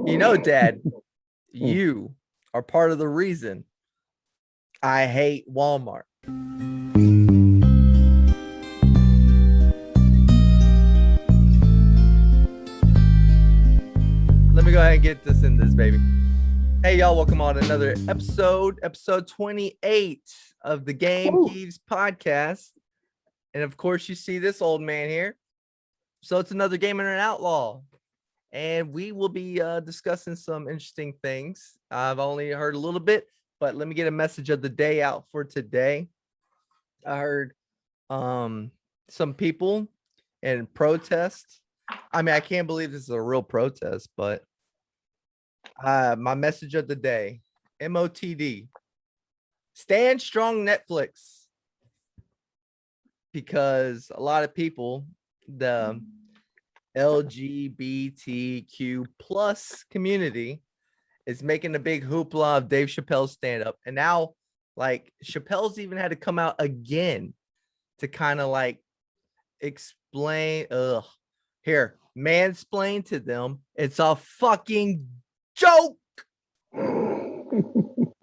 You know, Dad, you are part of the reason I hate Walmart. Let me go ahead and get this in this, baby. Hey, y'all, welcome on another episode 28 of the Geeves podcast. And of course, you see this old man here. So it's another Gamer and Outlaw. And we will be discussing some interesting things. I've only heard a little bit, but let me get a message of the day out for today. I heard some people in protest. I mean, I can't believe this is a real protest, but my message of the day, MOTD, stand strong Netflix. Because a lot of people, the LGBTQ plus community is making a big hoopla of Dave Chappelle's stand-up. And now, like, Chappelle's even had to come out again to kind of like explain, mansplain to them. It's a fucking joke. I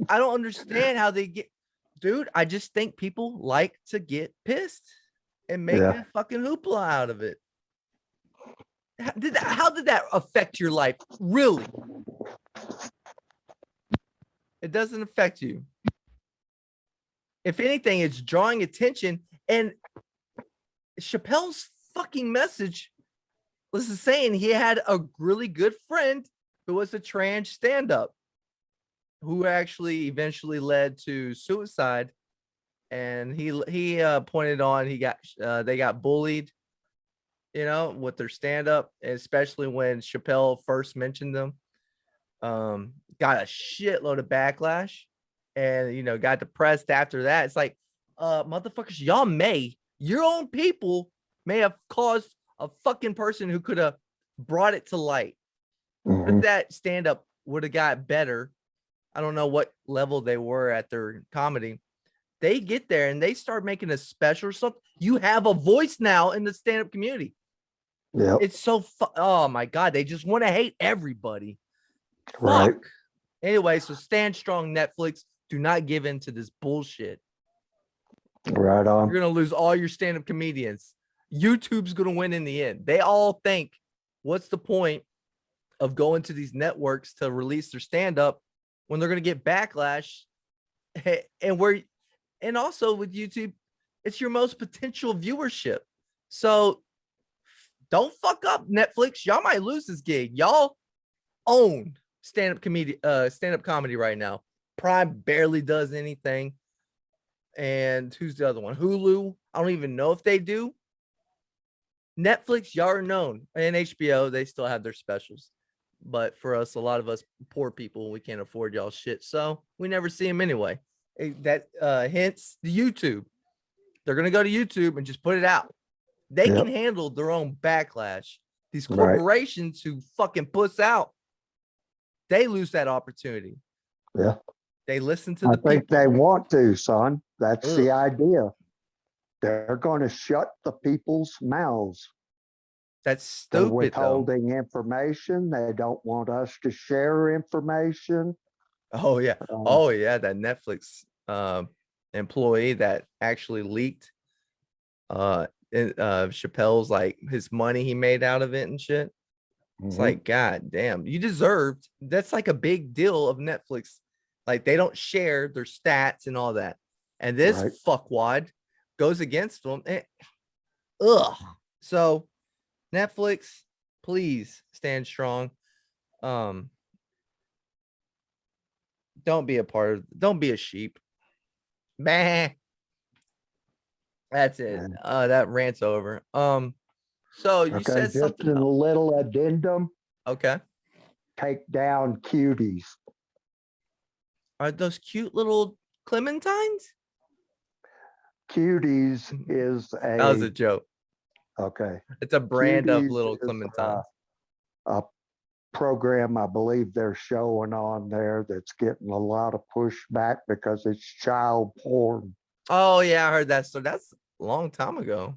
don't understand how they get, dude. I just think people like to get pissed and make a fucking hoopla out of it. How did that affect your life? Really? It doesn't affect you. If anything, it's drawing attention. And Chappelle's fucking message was saying he had a really good friend who was a trans stand-up who actually eventually led to suicide. And he pointed on they got bullied, you know, with their stand-up, especially when Chappelle first mentioned them. Got a shitload of backlash and, you know, got depressed after that. It's like, motherfuckers, your own people may have caused a fucking person who could have brought it to light. If that stand-up would have got better, I don't know what level they were at their comedy. They get there and they start making a special or something. You have a voice now in the stand-up community. Yeah, it's so oh my god, they just want to hate everybody. Right. Fuck. Anyway, so stand strong, Netflix. Do not give in to this bullshit. Right on. You're gonna lose all your stand-up comedians. YouTube's gonna win in the end. They all think, what's the point of going to these networks to release their stand-up when they're gonna get backlash? And also with YouTube, it's your most potential viewership. So don't fuck up, Netflix. Y'all might lose this gig. Y'all own stand-up comedy right now. Prime barely does anything. And who's the other one? Hulu. I don't even know if they do. Netflix, y'all are known. And HBO, they still have their specials. But for us, a lot of us poor people, we can't afford y'all shit. So we never see them anyway. That hence the YouTube. They're gonna go to YouTube and just put it out. They can handle their own backlash. These corporations who fucking puss out, they lose that opportunity. Yeah. They listen to the people. I think they want to, son. That's the idea. They're going to shut the people's mouths. That's stupid. They're withholding information. They don't want us to share information. Oh yeah. That Netflix employee that actually leaked Chappelle's, like, his money he made out of it and shit. It's like, god damn, you deserved. That's like a big deal of Netflix. Like, they don't share their stats and all that. And this fuckwad goes against them. So Netflix, please stand strong. Don't be a sheep. Man. That's it. That rant's over. So you said something. Just a little addendum. Okay. Take down cuties. Are those cute little clementines? Cuties is that was a joke. Okay. It's a brand of little clementines. A program I believe they're showing on there that's getting a lot of pushback because it's child porn. Oh yeah, I heard that. So that's a long time ago.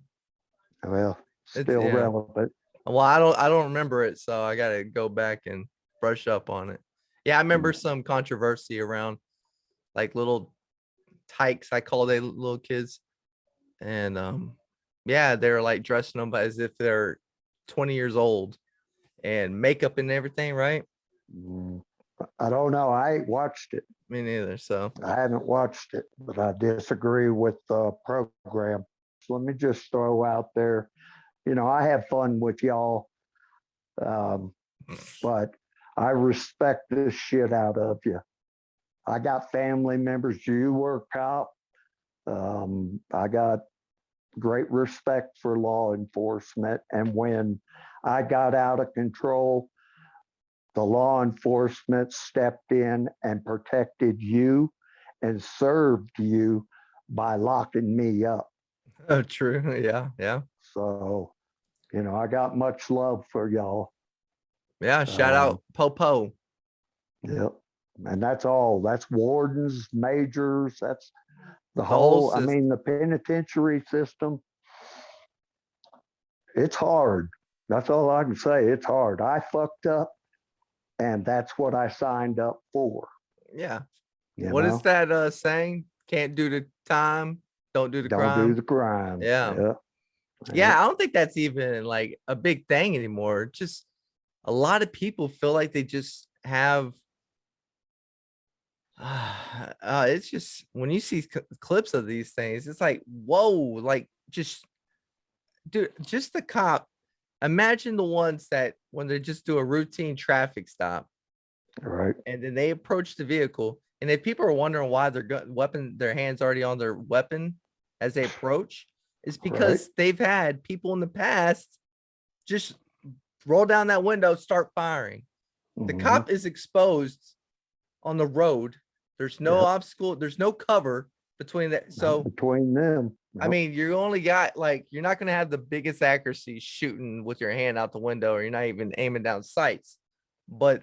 Well, still relevant. Well, I don't remember it, so I gotta go back and brush up on it. Yeah, I remember some controversy around like little tykes, I call they little kids. And yeah, they're like dressing them as if they're 20 years old and makeup and everything, right? I don't know. I ain't watched it. Me neither. So I haven't watched it, but I disagree with the program. So let me just throw out there, I have fun with y'all, but I respect the shit out of you. I got family members. You were a cop. I got great respect for law enforcement. And when I got out of control, the law enforcement stepped in and protected you and served you by locking me up. oh, true. Yeah, yeah. So, I got much love for y'all. Yeah. Shout out Popo. Yep. And that's all. That's wardens, majors. That's the whole whole, system. the penitentiary system. It's hard. That's all I can say. It's hard. I fucked up, and that's what I signed up for. Yeah. You What is know, that saying? Can't do the time, don't do the don't do crime. the crime. Yeah. Yeah. Yeah, I don't think that's even like a big thing anymore. Just a lot of people feel like they just have it's just when you see clips of these things, it's like, whoa, like just dude, just the cop. Imagine the ones that when they just do a routine traffic stop Right. and then they approach the vehicle, and if people are wondering why their hands already on their weapon as they approach, it's Right. because they've had people in the past just roll down that window, start firing. The cop is exposed on the road. There's no Yep. obstacle, there's no cover between that. Not So between them. I mean, you only got like, you're not going to have the biggest accuracy shooting with your hand out the window, or you're not even aiming down sights, but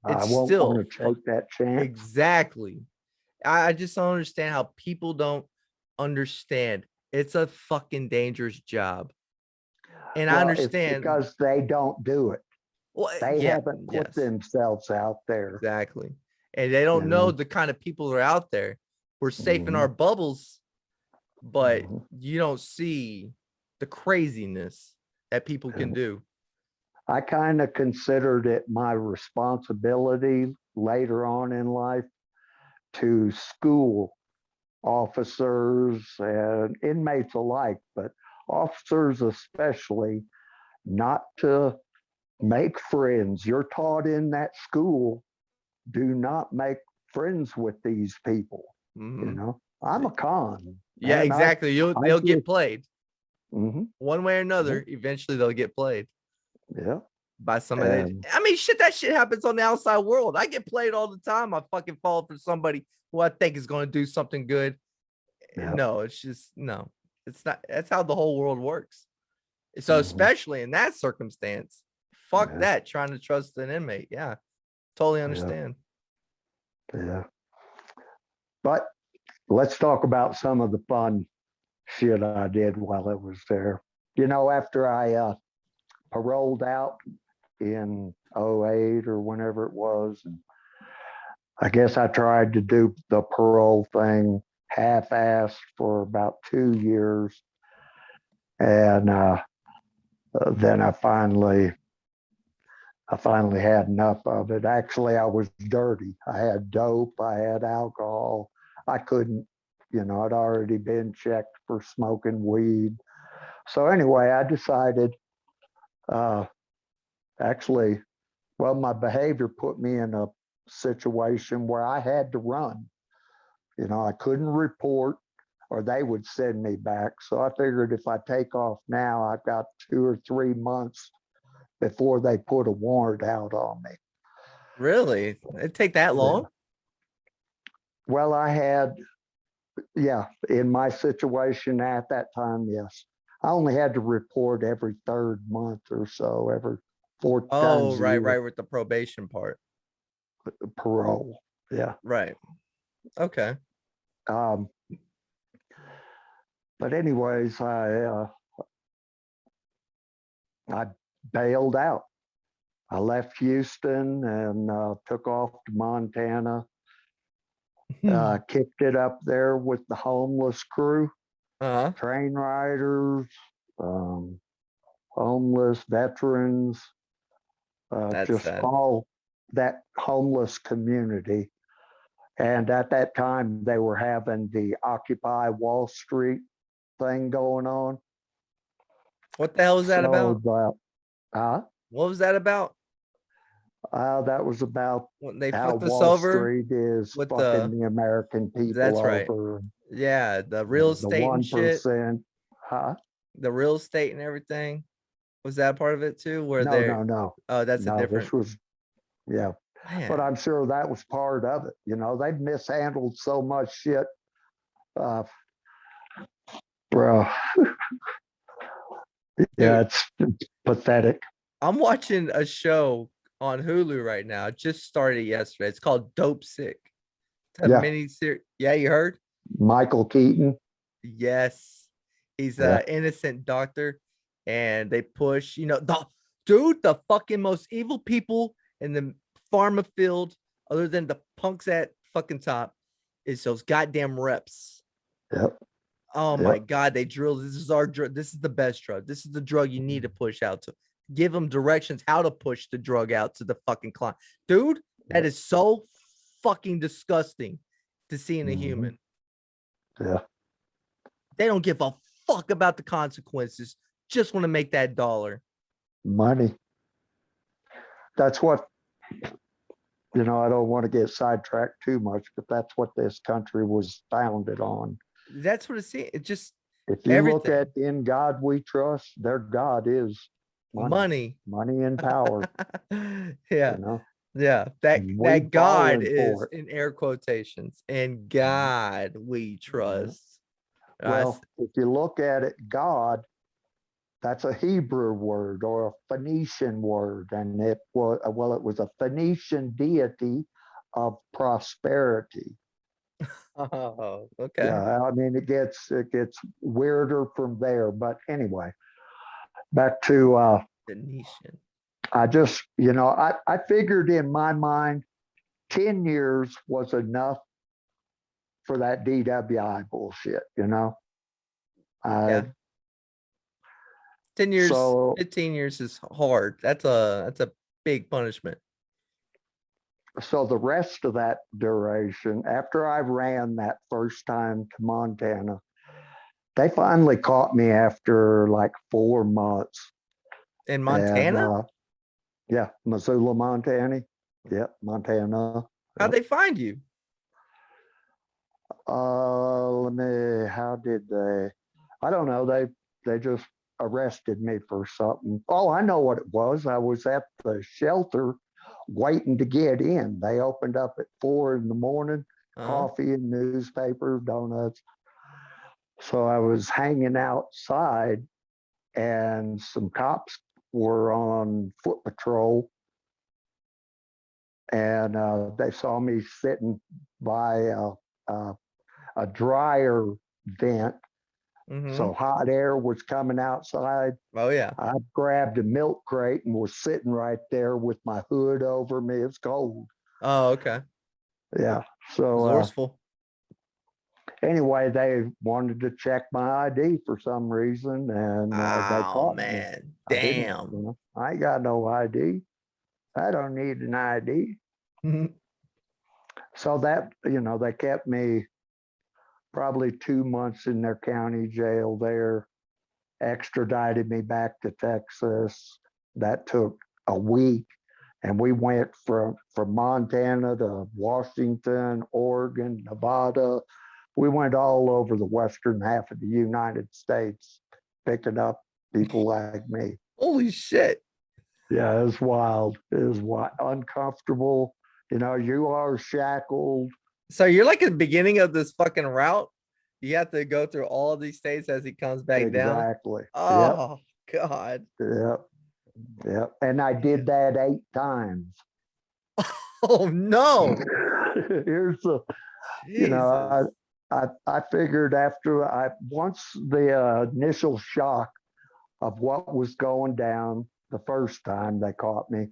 I it's won't still want to take that chance. exactly. I just don't understand how people don't understand. It's a fucking dangerous job. And I Well, it's understand. because they don't do it. Well, They yeah, haven't put yes, themselves out there. exactly. And they don't know the kind of people that are out there. We're safe in our bubbles, but you don't see the craziness that people can do. I kind of considered it my responsibility later on in life to school officers and inmates alike, but officers especially, not to make friends. You're taught in that school, do not make friends with these people. I'm a con. Yeah, And exactly. They'll get played. One way or another, eventually they'll get played. Yeah. By somebody. I mean, shit, that shit happens on the outside world. I get played all the time. I fucking fall for somebody who I think is going to do something good. Yeah. No, it's just no. It's not. That's how the whole world works. So especially in that circumstance, fuck that. Trying to trust an inmate. Yeah, totally understand. Yeah. But let's talk about some of the fun shit I did while I was there. After I paroled out in 08 or whenever it was, and I guess I tried to do the parole thing half-assed for about 2 years. And then I finally had enough of it. Actually, I was dirty. I had dope, I had alcohol. I couldn't, I'd already been checked for smoking weed. So anyway, I decided, actually, well, my behavior put me in a situation where I had to run. I couldn't report or they would send me back. So I figured if I take off now, I've got 2 or 3 months before they put a warrant out on me. Really? It take that long? Yeah. Well, I had, in my situation at that time, yes. I only had to report every 3rd month or so, every 4 times. Oh, right, with the probation part. Parole. Yeah. Right. Okay. But anyways, I bailed out. I left Houston and took off to Montana. Kicked it up there with the homeless crew, Uh-huh. train riders, homeless veterans, That's just sad. all that homeless community. And at that time, they were having the Occupy Wall Street thing going on. What the hell was that about? So, uh, What was that about? that was about When they how fucked us Wall over Street is with fucking the the American people that's right. over. Yeah, the real The estate and shit, 1%. Huh? the real estate and everything. Was that part of it too? Where No, they're no, no, oh, that's a no. different This was, yeah. But man. I'm sure that was part of it. They've mishandled so much shit. Uh, bro, yeah, Dude, it's pathetic. I'm watching a show on Hulu right now. It just started yesterday. It's called Dope Sick. It's a Yeah, mini series. Yeah, you heard? Michael Keaton. Yes. He's Yeah, a innocent doctor. And they push, the fucking most evil people in the pharma field, other than the punks at fucking top, is those goddamn reps. yep, Oh my yep. God, they drill. This is our drug. This is the best drug. This is the drug you need to push out to. Give them directions how to push the drug out to the fucking client. Dude, that Yep. is so fucking disgusting to see in a Mhm. human. Yeah, They don't give a fuck about the consequences. Just want to make that dollar. money. That's what, I don't want to get sidetracked too much, but that's what this country was founded on. That's what it's saying. It just If you look everything. at In God We Trust, their God is money, Money. money and power, Yeah. you know, Yeah. That and we that God fallen is for it. in air quotations. And God we Yeah. trust. Well, if you look at it, God, that's a Hebrew word or a Phoenician word. And it was a Phoenician deity of prosperity. Oh, okay. Yeah, I mean it gets weirder from there. But anyway, back to Venetian. I just, I figured in my mind 10 years was enough for that DWI bullshit. Uh, Yeah. 10 years, so 15 years is hard. That's a big punishment. so the rest of that duration, after I ran that first time to Montana, they finally caught me after like 4 months. In And Montana? yeah, Missoula, Montana. Yeah, Montana. How'd Yep. they find you? How did they? I don't know. They just arrested me for something. Oh, I know what it was. I was at the shelter waiting to get in. They opened up at 4 in the morning, Uh-huh. coffee and newspaper, donuts. So I was hanging outside, and some cops were on foot patrol, and they saw me sitting by a dryer vent. Mm-hmm. So hot air was coming outside. Oh yeah. I grabbed a milk crate and was sitting right there with my hood over me. It's cold. Oh, okay. Yeah. So Resourceful. anyway, they wanted to check my ID for some reason, and they Oh caught me. man. I didn't. Damn. I ain't got no ID. I don't need an ID. So that they kept me probably 2 months in their county jail there, extradited me back to Texas. That took a week. And we went from Montana to Washington, Oregon, Nevada. We went all over the western half of the United States, picking up people like me. Holy shit. Yeah, it was wild. It was uncomfortable. You are shackled. So you're like at the beginning of this fucking route. You have to go through all of these states as he comes back down. Exactly. Yep. Oh God. Yep. Yep. And I did that 8 times. Oh no. Here's the, Jesus. I figured once the initial shock of what was going down the first time they caught me,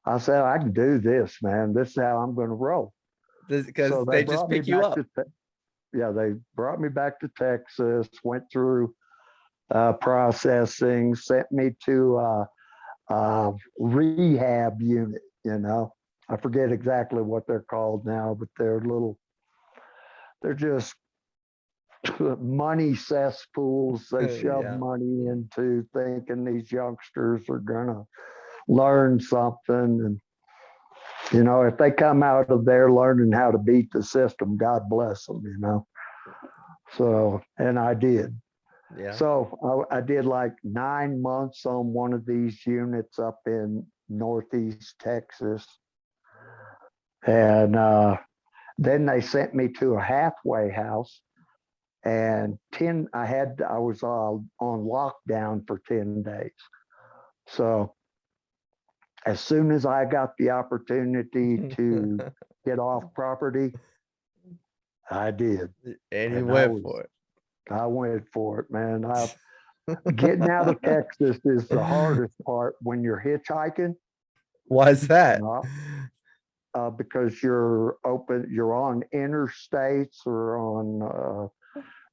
I said, I can do this, man. This is how I'm going to roll. Because So they just pick you up. Yeah, they brought me back to Texas, went through processing, sent me to rehab unit, I forget exactly what they're called now, but they're just money cesspools they shove Yeah. money into, thinking these youngsters are gonna learn something. And if they come out of there learning how to beat the system, God bless them. So, and I did. Yeah. So I did like 9 months on one of these units up in Northeast Texas. And then they sent me to a halfway house, and I was on lockdown for 10 days. So as soon as I got the opportunity to get off property, I did. And you And went for it. I went for it, man. Getting out of Texas is the hardest part when you're hitchhiking. Why is that? Because you're on interstates or on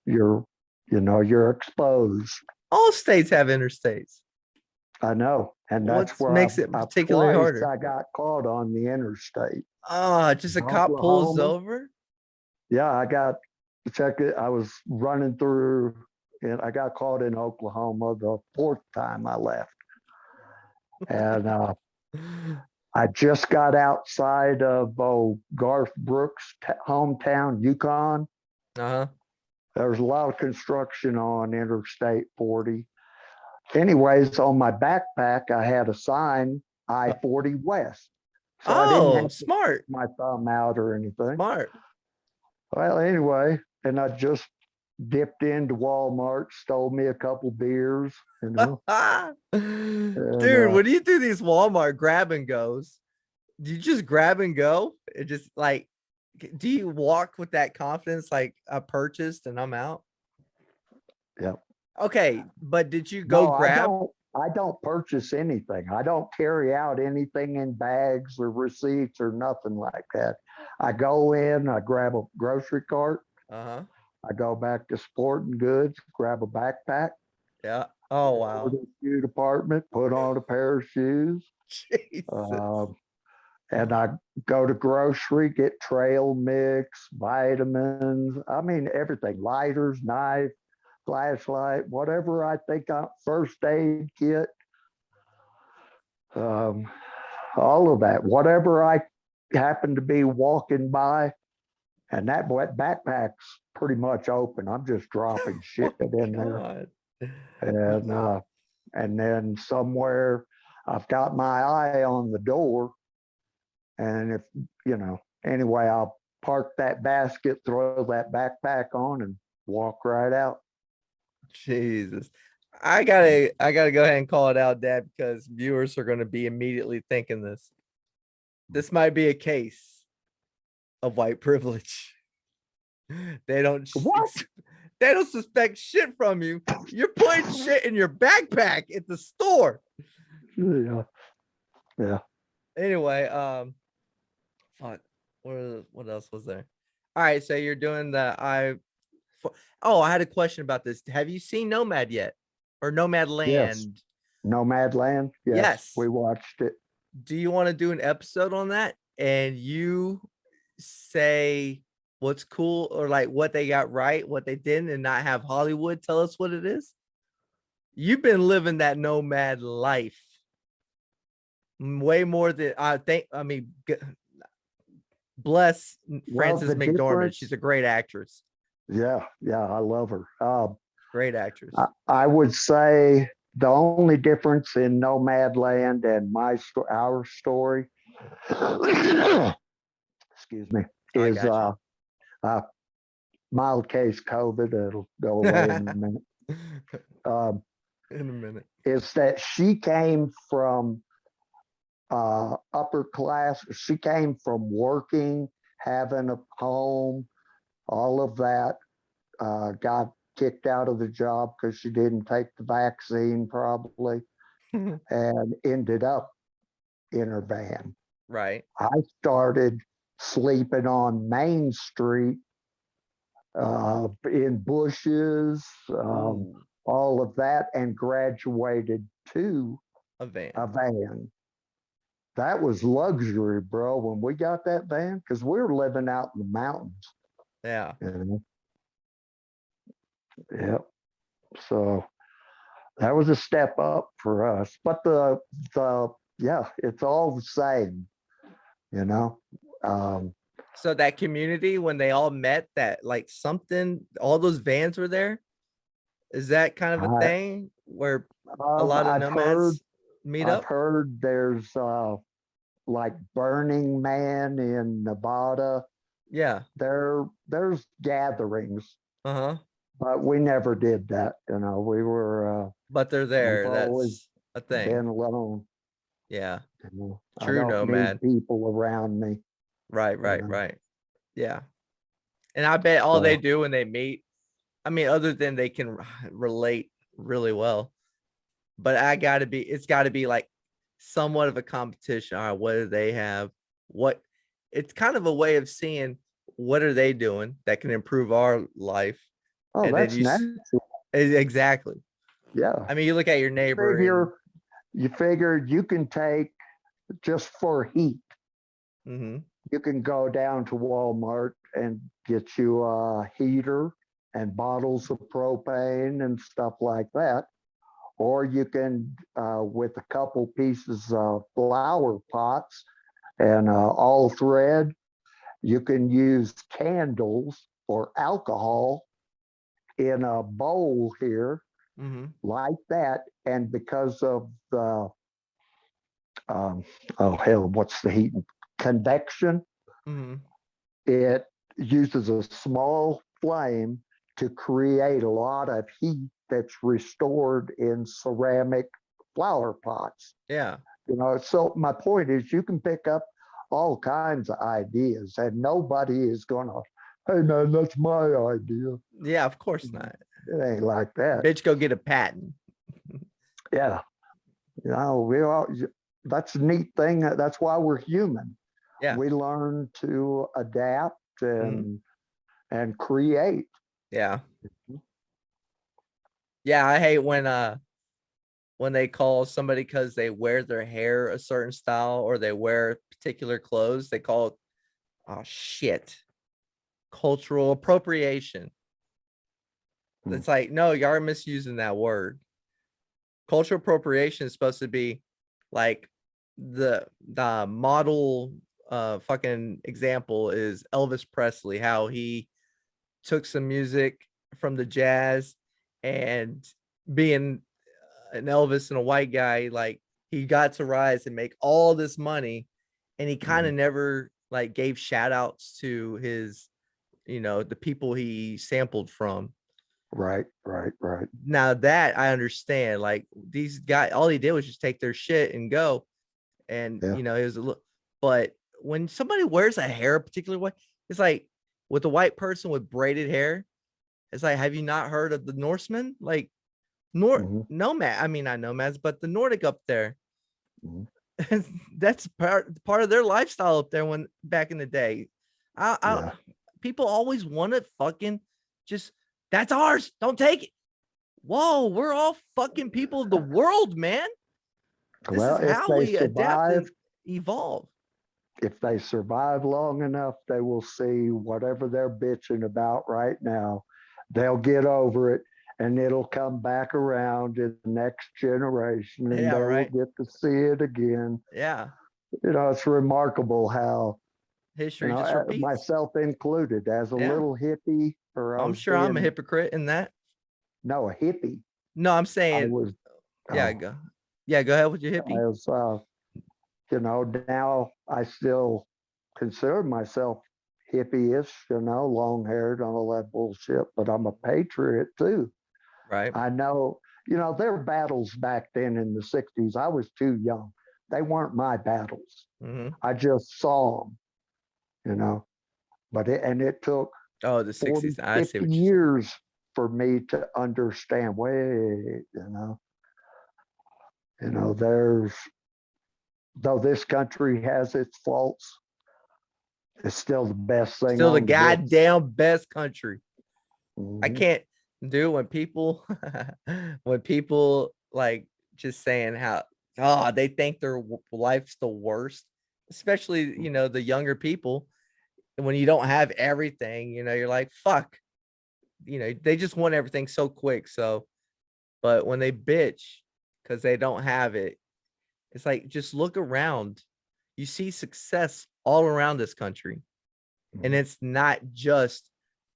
you're exposed. All states have interstates. I know, and that's What where makes it particularly twice harder? I got caught on the interstate. Just a In cop pulls Oklahoma. over. Yeah, I got check it. I was running through, and I got caught in Oklahoma the fourth time I left, and I just got outside of Garth Brooks' hometown, Yukon. Uh-huh. There's a lot of construction on Interstate 40. Anyways, on my backpack, I had a sign, I-40 West. So I didn't have to Smart. put my thumb out or anything. Smart. Well, anyway, and I just dipped into Walmart, stole me a couple beers, Dude, and when you do these Walmart grab and goes, do you just grab and go? It just like, do you walk with that confidence like I purchased and I'm out? yeah. Okay, but did you go No, grab? I don't purchase anything. I don't carry out anything in bags or receipts or nothing like that. I go in, I grab a grocery cart, Uh-huh. I go back to sporting goods, grab a backpack, Yeah. Oh, go wow. to the shoe department, put on a pair of shoes, Jesus. and I go to grocery, get trail mix, vitamins. I mean, everything, lighters, knife, flashlight, whatever I think first aid kit, um, all of that, whatever I happen to be walking by. And that backpack's pretty much open. I'm just dropping shit Oh, in God. there. And then somewhere I've got my eye on the door. And if, anyway, I'll park that basket, throw that backpack on and walk right out. Jesus. I gotta go ahead and call it out, Dad, because viewers are gonna be immediately thinking this. This might be a case of white privilege. They don't What? they don't suspect shit from you. You're putting shit in your backpack at the store. Yeah. Yeah. Anyway, fuck. What else was there? All right, so you're doing oh, I had a question about this. Have you seen Nomad yet? Or Yes. Nomadland? Nomadland. Yes. Yes. We watched it. Do you want to do an episode on that? And you say what's cool or like what they got right, what they didn't, and not have Hollywood tell us what it is? You've been living that nomad life way more than I think. I mean, bless Frances the McDormand. difference- She's a great actress. Yeah. Yeah. I love her. Great actress. I would say the only difference in Nomadland and our story, excuse me, I is got mild case COVID. It'll go away in a minute. In a minute. Is that she came from upper class. She came from working, having a home, all of that. Got kicked out of the job because she didn't take the vaccine, probably, and ended up in her van. Right. I started sleeping on Main Street, in bushes, Ooh, all of that, and graduated to a van. a van. That was luxury, bro, when we got that van, because we were living out in the mountains, Yeah. you know. Yep. So that was a step up for us. But yeah, it's all the same, you know. Um, So that community, when they all met, that like something, all those vans were there. Is that kind of a I thing where a lot of I've heard nomads meet I've up? heard there's like Burning Man in Nevada. Yeah. There's gatherings, Uh-huh. but we never did that. You know, But they're we've there. always That's a thing. been alone. Yeah. You know, I True don't need nomad. people around me. Right, You right, know, right. Yeah. And I bet all they so do when they meet, I mean, other than they can relate really well, but it's gotta be like somewhat of a competition. All right, what do they have? What it's kind of a way of seeing what are they doing that can improve our life. oh, And then that's natural. exactly. Yeah, I mean, you look at your you neighbor and figure you figure you can take just for heat. mhm, You can go down to Walmart and get you a heater and bottles of propane and stuff like that. Or you can, with a couple pieces of flower pots and all thread, you can use candles or alcohol in a bowl here mhm, like that. And because of the, oh hell, what's the heat? Convection, mhm. it uses a small flame to create a lot of heat that's restored in ceramic flower pots. Yeah. You know, so my point is you can pick up all kinds of ideas and nobody is gonna, hey man, that's my idea. Yeah, of course not. It ain't like that. Bitch, go get a patent. Yeah. You know, we all that's a neat thing. That's why we're human. Yeah. We learn to adapt Mhm. and create. Yeah. Yeah, I hate when they call somebody because they wear their hair a certain style or they wear particular clothes, they call it, oh shit, cultural appropriation. Hmm. It's like, no, y'all are misusing that word. Cultural appropriation is supposed to be like the model fucking example is Elvis Presley, how he took some music from the jazz and being an Elvis and a white guy, like he got to rise and make all this money, and he kind Hmm. of never like gave shout outs to his, the people he sampled from. Right, right, right. Now that I understand, like these guys, all he did was just take their shit and go, and Yeah. it was a look. But when somebody wears a hair a particular way, it's like with a white person with braided hair, it's like, have you not heard of the Norsemen? Like Hmm. nomad. I mean, not nomads, but the Nordic up there. Hmm. That's part of their lifestyle up there when back in the day. I Yeah. people always want to fucking just that's ours. Don't take it. Whoa, we're all fucking people of the world, man. This Well, is how we adapt and evolve. if they survive long enough, they will see whatever they're bitching about right now. They'll get over it and it'll come back around in the next generation and Yeah, they will right. get to see it again. Yeah. You know, it's remarkable how, History just repeats. myself included, as a Yeah. little hippie, or I I'm was sure I'm a being, hypocrite in that. no, a hippie. No, I'm I saying, was, yeah, oh, go. Yeah, go ahead with your I hippie. was, now I still consider myself hippie-ish, long haired and all that bullshit, but I'm a patriot too. Right. I know, there were battles back then in the 60s. I was too young. They weren't my battles. Hmm. I just saw them, you know, and it took Oh, the 40, 60s. I see 50 what you're saying. years for me to understand, wait, there's though this country has its faults, it's still the best thing. Still the on the books. goddamn best country. I Mhm. can't do when people when people like just saying how they think their life's the worst, especially the younger people. And when you don't have everything, you're like, fuck, they just want everything so quick. So, but when they bitch because they don't have it, it's like, just look around. You see success all around this country. And Mhm. it's not just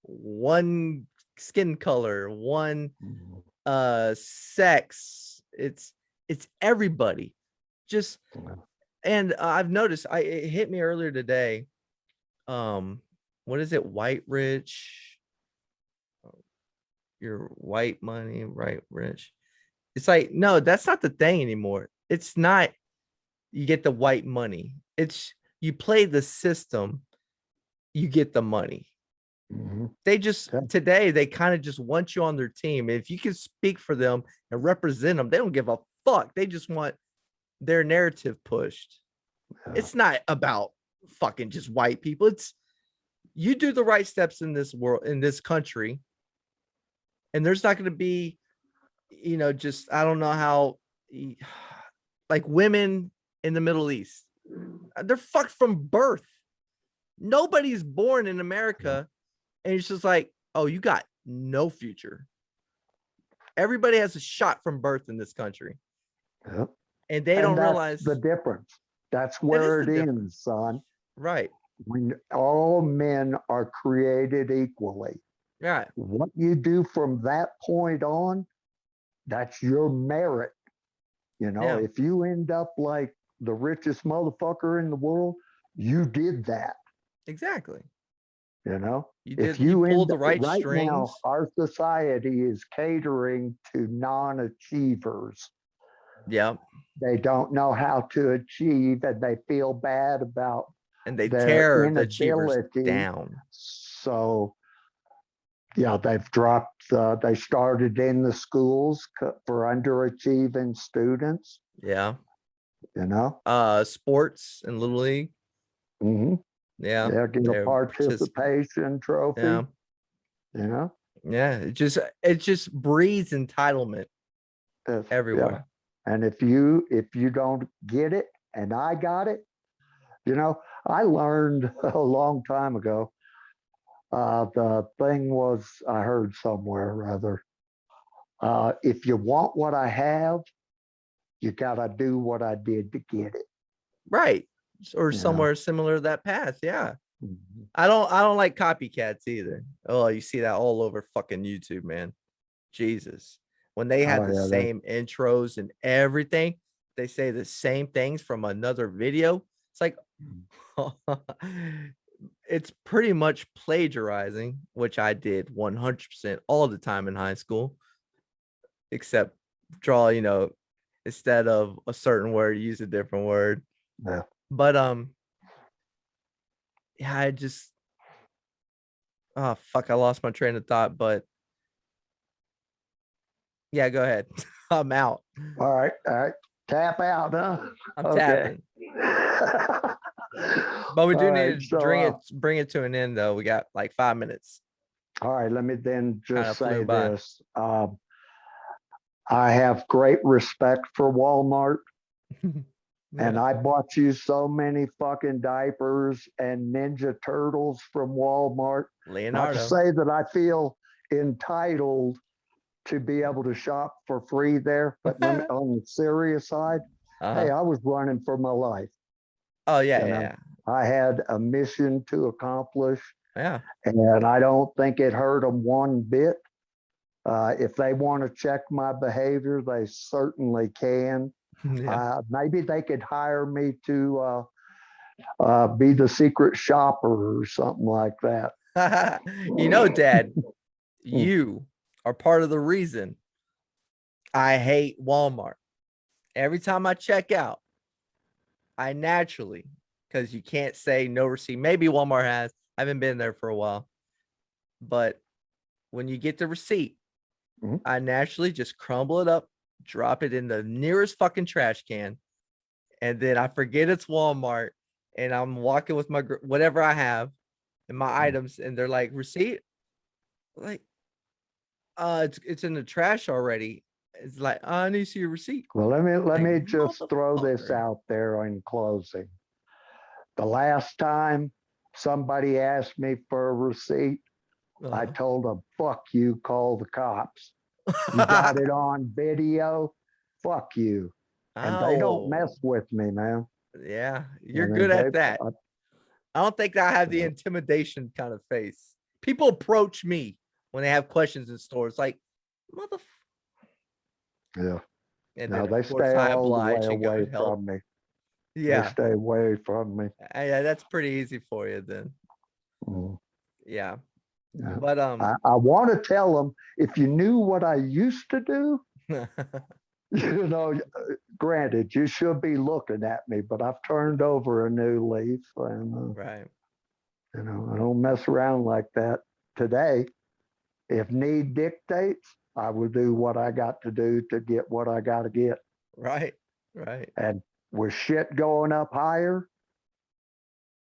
one skin color, one Mhm. sex. It's everybody. Just Yeah. and I've noticed it hit me earlier today. What is it? White rich, your white money, right rich. It's like, no, that's not the thing anymore. It's not you get the white money. It's you play the system, you get the money. Mhm. They just Yeah. today they kind of just want you on their team. If you can speak for them and represent them, they don't give a fuck. They just want their narrative pushed. Yeah. It's not about fucking just white people. It's you do the right steps in this world, in this country, and there's not going to be, just I don't know how, like women in the Middle East, they're fucked from birth. Nobody's born in America, and it's just like, oh, you got no future. Everybody has a shot from birth in this country, Yeah. and they And don't that's realize the difference. That's that is where the it difference. ends, son. Right. When all men are created equally. Right. What you do from that point on, that's your merit. Yeah. If you end up like the richest motherfucker in the world, you did that. Exactly. If You you pulled end the up right right now, strings. our society is catering to non-achievers. Yeah. They don't know how to achieve and they feel bad about And they their tear the achievers inability. down. So, yeah, they started in the schools for underachieving students, Yeah. you know? Sports and Little League. Mm-hmm. Yeah. Yeah, get a They're participation trophy, Yeah. you know? Yeah. It just breeds entitlement Yeah. everywhere. And if you don't get it, and I got it, I learned a long time ago. The thing was, I heard somewhere rather, if you want what I have, you gotta do what I did to get it. Right. Or You know. somewhere similar to that path. Yeah. Mhm. I don't like copycats either. Oh, you see that all over fucking YouTube, man. Jesus. When they have Oh the yeah, same intros and everything, they say the same things from another video. It's like it's pretty much plagiarizing, which I did 100% all the time in high school, except draw, instead of a certain word, use a different word. yeah. But yeah, oh fuck, I lost my train of thought, but yeah, go ahead. I'm out. All right. Tap out, huh? I'm Okay. tapping. But we All do right. need to So, bring it to an end though. We got like 5 minutes. all right. Let me then Kind just of flew say by. this. I have great respect for Walmart. And Yeah. I bought you so many fucking diapers and Ninja Turtles from Walmart. Not to Leonardo. say that I feel entitled to be able to shop for free there, but let me, on the serious side, hey, Uh-huh. I was running for my life. Oh yeah, You know, I had a mission to accomplish, yeah. and I don't think it hurt them one bit. If they want to check my behavior, they certainly can. Yeah. Maybe they could hire me to be the secret shopper or something like that. Yeah. Dad, you are part of the reason I hate Walmart. Every time I check out, I naturally, because you can't say no receipt. Maybe Walmart has. I haven't been there for a while. But when you get the receipt, I naturally just crumble it up, drop it in the nearest fucking trash can, and then I forget it's Walmart, and I'm walking with my whatever I have and my items, and they're like, receipt? Like, it's in the trash already. It's like, I need to see your receipt. Well, let Like, me just throw this motherfucker. out there in closing. The last time somebody asked me for a receipt, I told them, fuck you, call the cops. You got it on video, fuck you. And they don't Oh, mess with me, man. yeah, I you're mean, good at that. I don't think I have the intimidation kind of face. People approach me when they have questions in stores, like, mother. yeah. And No, then they of course stay I all the way oblige and go away and help. from me. They Yeah, stay away from me. yeah, that's pretty easy for you then. Mm, Yeah, yeah. but I want to tell them, if you knew what I used to do, you know, granted, you should be looking at me, but I've turned over a new leaf, and right, you know, I don't mess around like that today. If need dictates, I will do what I got to do to get what I got to get. right, right. And with shit going up higher,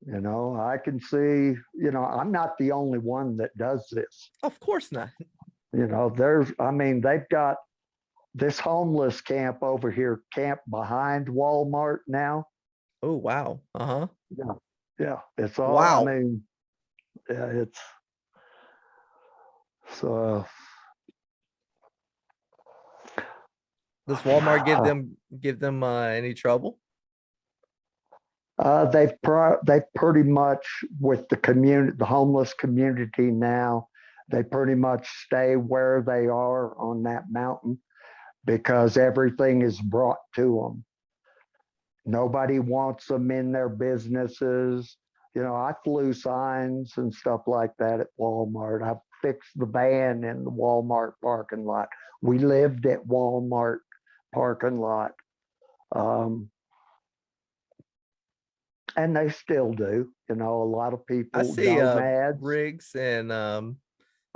you know, I can see, you know, I'm not the only one that does this. Of course not. You know, I mean, they've got this homeless camp over here, camped behind Walmart now. Oh wow. Uh-huh. Yeah. Yeah. It's all, I Wow. mean, yeah, it's so. Does Walmart give them any trouble? They've pretty much, with the community, the homeless community now, they pretty much stay where they are on that mountain because everything is brought to them. Nobody wants them in their businesses. You know, I flew signs and stuff like that at Walmart. I fixed the van in the Walmart parking lot. We lived at Walmart parking lot. Um, and they still do. You know, a lot of I people, see nomads. rigs and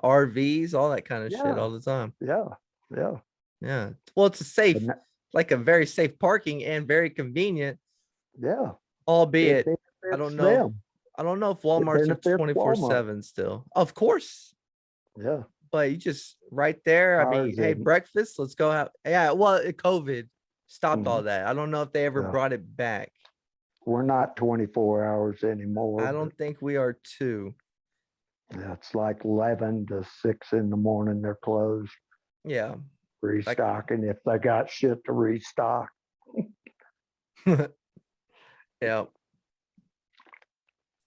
RVs, all that kind of shit Yeah, all the time. yeah, yeah. Yeah. Well, it's a safe, And like a very safe parking and very convenient, yeah, it albeit benefits them. I don't know if It Walmarts are benefits Walmart. 24/7 still. Of course, Yeah, but you just right there. I mean, ours hey, isn't. breakfast, let's go out. Yeah, well, COVID stopped all Mhm. that. I don't know if they ever Yeah, brought it back. we're not 24 hours anymore, I but don't think we are too. yeah, it's like 11 to 6 in the morning. They're closed, Yeah. Like restocking if they got shit to restock. yeah. All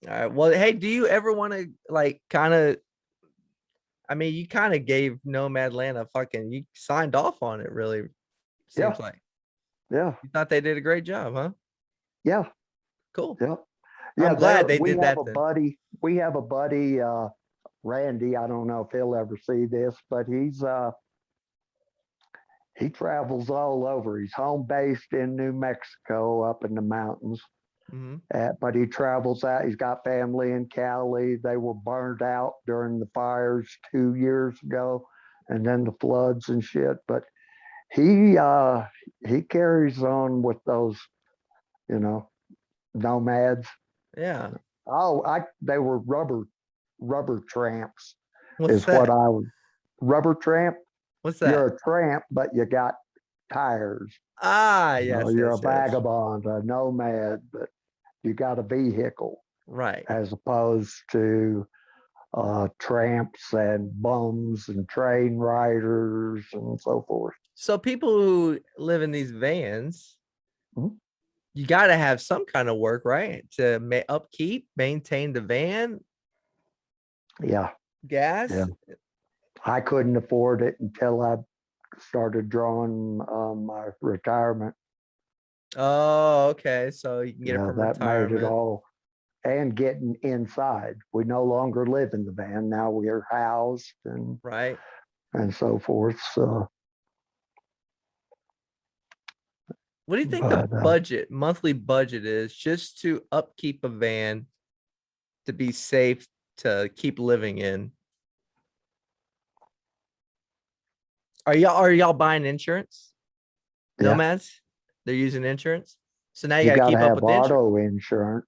right. Well, hey, do you ever want to like kind of I mean, you kind of gave Nomadland a fucking you signed off on it, really. Yeah, Seems like yeah, you thought they did a great job, huh? yeah, Cool. yeah, I'm yeah. glad There they we did have that a then. buddy. We have a buddy, Randy. I don't know if he'll ever see this, but he travels all over. He's home based in New Mexico, up in the mountains. Hmm. But he travels out. He's got family in Cali. They were burned out during the fires 2 years ago, and then the floods and shit. But he carries on with those, you know, nomads. Yeah. Oh, I they were rubber tramps, What's is what that? I was. Rubber tramp. What's You're that? a tramp, but you got tires. Ah, You know, yes, you're a yes, yes. vagabond, a nomad, but you got a vehicle, Right. as opposed to tramps and bums and train riders and so forth. So people who live in these vans, Mhm. you got to have some kind of work, right? To upkeep, maintain the van, Yeah, yeah. gas. I couldn't afford it until I started drawing my retirement. Oh, okay. So you can get it Yeah, from that made it retirement. all. And getting inside. We no longer live in the van. Now we are housed Right. and so forth. So, What do you think the but monthly budget is just to upkeep a van to be safe to keep living in? Are y'all buying insurance? yeah, Nomads? They're using insurance. So now you You got to got to keep up have with the insurance. auto insurance.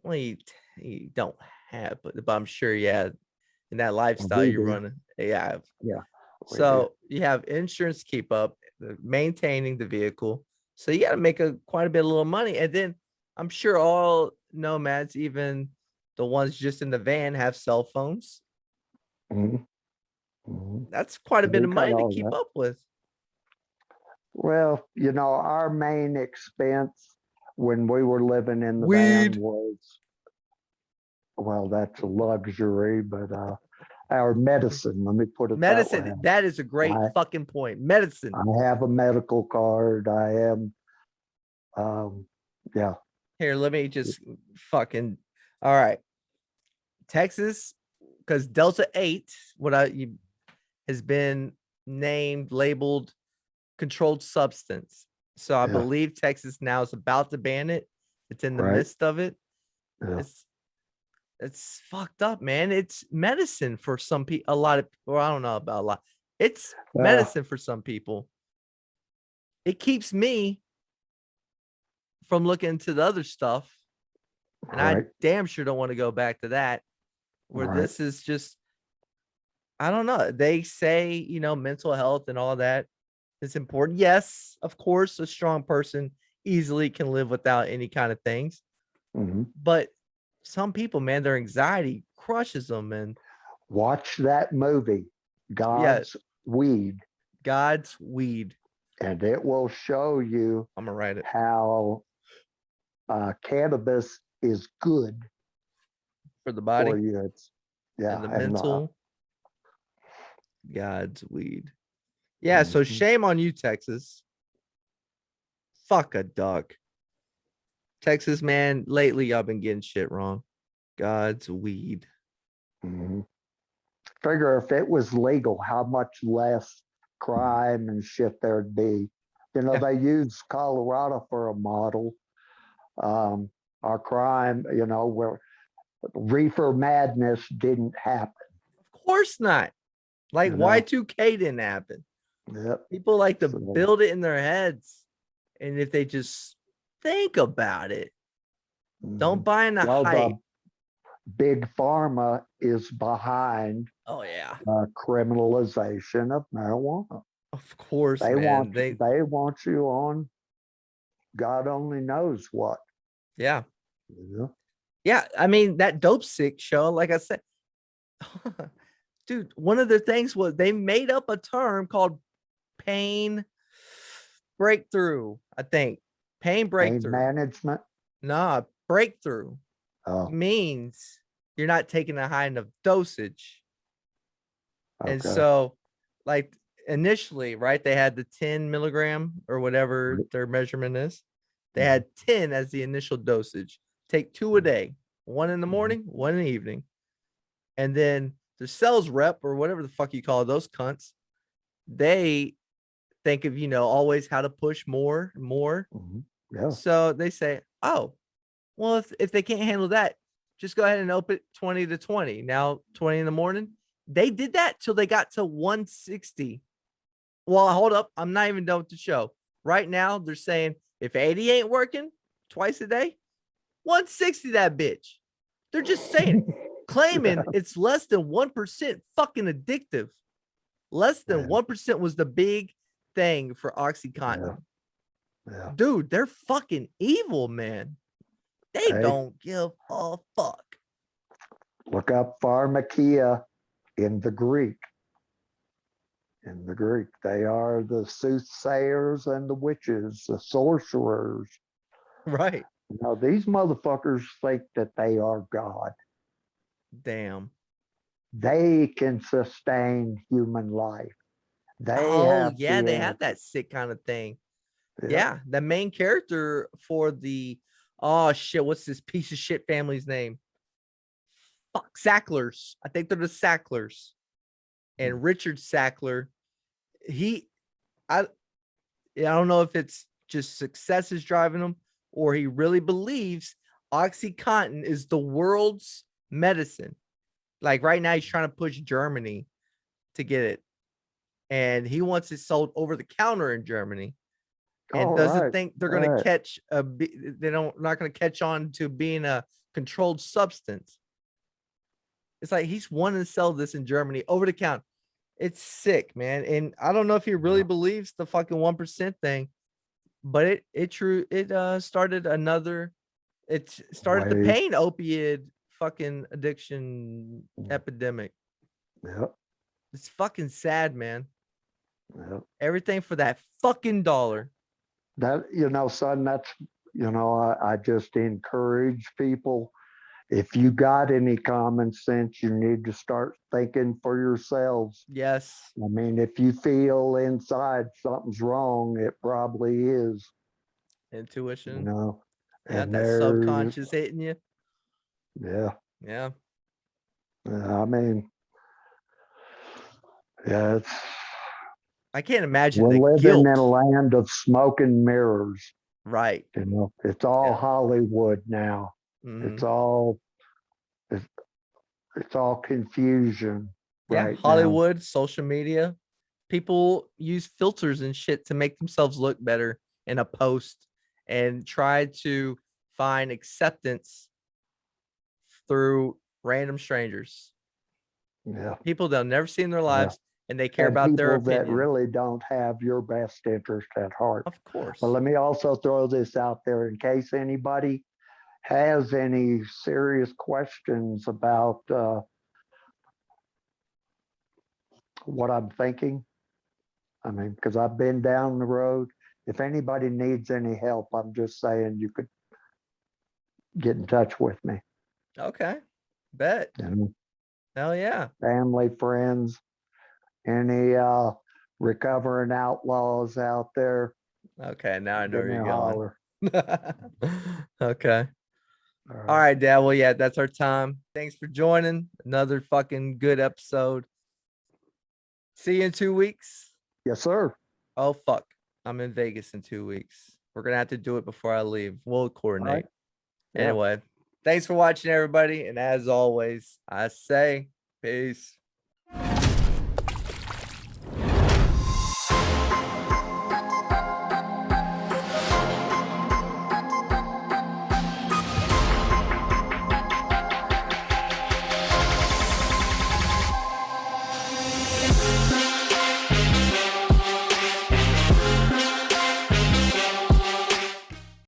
Well, you don't have, but I'm sure, yeah, in that Well, lifestyle we you're do. running, yeah. Yeah. We do. So you have insurance to keep up, maintaining the vehicle. So you got to make quite a bit of little money. And then I'm sure all nomads, even the ones just in the van, have cell phones. Mhm. Mhm. That's quite a bit We of got money to all keep that. up with. Well, our main expense when we were living in the Weed. van was, well, that's a luxury, but our medicine, let me put it that way. Medicine. That is a great I, fucking point. Medicine. I have a medical card. I am, yeah. Here, let me just fucking. All right. Texas, because Delta 8, has been named, labeled controlled substance. So I Yeah. believe Texas now is about to ban it. It's in the Right. midst of it. Yeah. It's fucked up, man. It's medicine for some people. A lot of people, I don't know about a lot. It's medicine for some people. It keeps me from looking into the other stuff. And I Right. damn sure don't want to go back to that, where Right. this is just, I don't know. They say, mental health and all that is important. Yes, of course, a strong person easily can live without any kind of things. Mhm. But some people, man, their anxiety crushes them. And Watch that movie, yeah, God's Weed, God's weed. and it will show you I'm gonna write it how cannabis is good for the for body you. It's, yeah, and the and mental. God's weed. Yeah, so mhm. shame on you, Texas. Fuck a duck. Texas, man, lately y'all been getting shit wrong. God's weed. Mhm. Figure if it was legal, how much less crime and shit there'd be. Yeah. They use Colorado for a model. Our crime, where reefer madness didn't happen. Of course not. Like You know, Y2K didn't happen. yep. People like to So, build it in their heads. And if they just think about it, don't mhm. buy in the Well, hype. the big pharma is behind Oh yeah. criminalization of marijuana. Of course, They man. want you on God only knows what. Yeah. You know? Yeah. I mean, that Dope Sick show, like I said, dude, one of the things was they made up a term called pain breakthrough. I think pain Pain breakthrough. management. Nah, breakthrough Oh, means you're not taking a high enough dosage. And okay. so, like initially, right, they had the 10 milligram or whatever their measurement is. They had 10 as the initial dosage. Take 2 a day, 1 in the morning, 1 in the evening. And then the sales rep or whatever the fuck you call those cunts, they think of, always how to push more and more. Mhm. Yeah. So they say, oh, well, if they can't handle that, just go ahead and open 20 to 20. Now 20 in the morning. They did that till they got to 160. Well, hold up. I'm not even done with the show. Right now, they're saying if 80 ain't working twice a day, 160 that bitch. They're just saying it, claiming it's less than 1% fucking addictive. Less than 1% was the big thing for Oxycontin. Yeah. Dude, they're fucking evil, man. They Hey, don't give a fuck. look up pharmakia in the Greek. In the Greek, they are the soothsayers and the witches, the sorcerers. Right. These motherfuckers think that they are God. Damn. They can sustain human life. They Oh, have yeah, the they have answer. that sick kind of thing. Yeah. Yeah, the main character for oh shit, what's this piece of shit family's name? Fuck, Sacklers. I think they're the Sacklers. And Richard Sackler, he I don't know if it's just success is driving him or he really believes Oxycontin is the world's medicine. Like right now, he's trying to push Germany to get it. And he wants it sold over the counter in Germany. and All doesn't right. think they're gonna Right. catch they don't not gonna catch on to being a controlled substance. It's like he's wanting to sell this in Germany over the counter. It's sick, man. And I don't know if he really Yeah. believes the fucking 1% thing, but it started another it started the Wave. pain opiate fucking addiction Mm. epidemic. Yep. It's fucking sad, man. Yep. Everything for that fucking dollar. That, son, that's, I just encourage people. If you got any common sense, you need to start thinking for yourselves. Yes. I mean, if you feel inside something's wrong, it probably is, Intuition. Yeah, and that there's, subconscious hitting you. yeah, Yeah. I mean, yeah, I can't imagine we're the living in a guilt. land of smoke and mirrors. Right. It's all Yeah. Hollywood now. It's Mhm. all, it's, it's all confusion Yeah. right now. Hollywood, social media. People use filters and shit to make themselves look better in a post and try to find acceptance through random strangers. Yeah. People they'll never see in their Yeah. lives and they care And about their people that opinion. really don't have your best interest at heart. Of course. But let me also throw this out there in case anybody has any serious questions about what I'm thinking. I mean, because I've been down the road. If anybody needs any help, I'm just saying you could get in touch with me. Okay. Bet. Hell yeah. Family, friends, any recovering outlaws out there, Okay. Now I know give where me a you're going. holler. Okay. All All right. right, Dad. Well, yeah, that's our time. Thanks for joining. Another fucking good episode. See you in 2 weeks. Yes, sir. Oh, fuck. I'm in Vegas in 2 weeks. We're going to have to do it before I leave. We'll All coordinate. right. Yeah. Anyway, thanks for watching, everybody. And as always, I say peace.